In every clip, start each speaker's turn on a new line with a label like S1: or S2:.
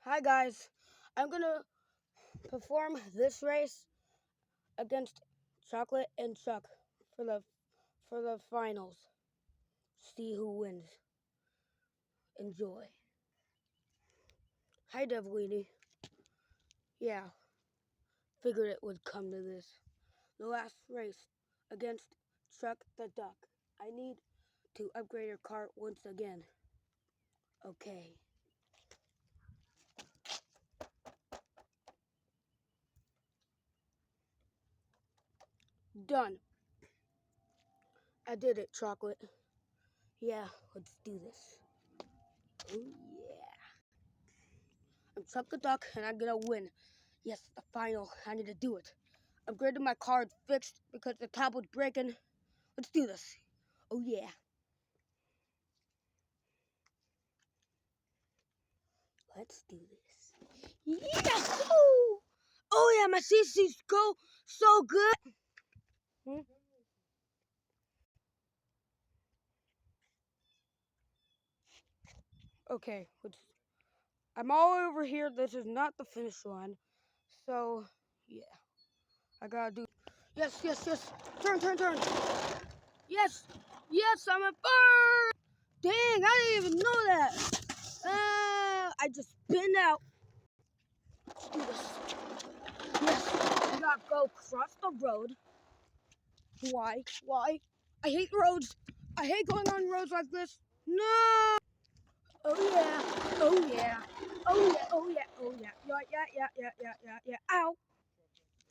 S1: Hi guys, I'm gonna perform this race against Chocolate and Chuck for the finals. See who wins. Enjoy. Hi Devilini. Yeah, figured it would come to this. The last race against Chuck the Duck. I need to upgrade your cart once again. Okay. Done. I did it, Chocolate. Yeah, let's do this. Oh yeah. I'm Chuck the Duck and I'm gonna win. Yes, the final. I need to do it. Upgraded my card fixed because the tab was breaking. Let's do this. Oh yeah. Let's do this. Yeah! Oh yeah, my CC's go so good. Hmm? Okay, I'm all over here. This is not the finish line. So, yeah. I gotta do. Yes, yes, yes. Turn, turn, turn. Yes, yes, I'm a bird. Dang, I didn't even know that. I just spinned out. Let's do this. Yes, I gotta go cross the road. Why? Why? I hate roads. I hate going on roads like this. No! Oh yeah. Oh yeah. Oh yeah. Oh yeah. Oh yeah. Yeah, yeah, yeah, yeah, yeah, yeah, yeah. Ow!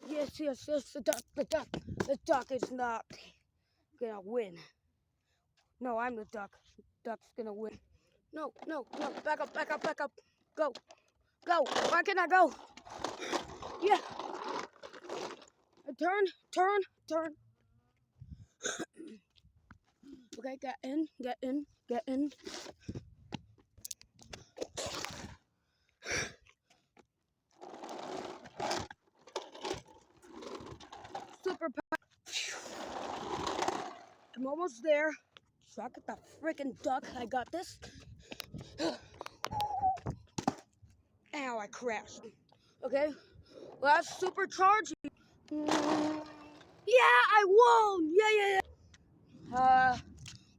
S1: Yes, yes, yes. The duck is not gonna win. No, I'm the duck. Duck's gonna win. No, no, no. Back up, back up, back up. Go, go. Why can't I go? Yeah. Turn, turn, turn. Okay, get in, get in, get in. Super power. I'm almost there. Chuck the freaking duck. I got this. Ow, I crashed. Okay, last supercharge. Yeah, I won. Yeah, yeah, yeah.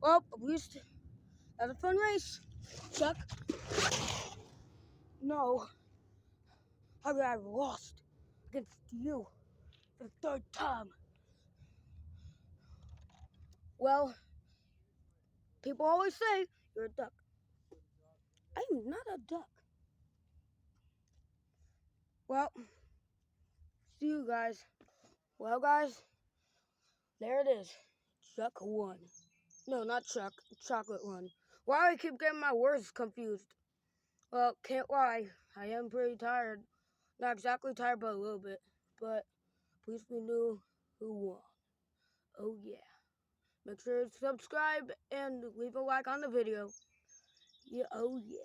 S1: Well, at least that was a fun race. Chuck. No, I lost against you for the third time. Well, people always say you're a duck. I'm not a duck. Well, see you guys. Well, guys, there it is. Chuck won. No, not Chuck. Chocolate won. Why do I keep getting my words confused? Well, can't lie. I am pretty tired. Not exactly tired, but a little bit. But at least we knew who won. Oh, yeah. Make sure to subscribe and leave a like on the video. Yeah, oh, yeah.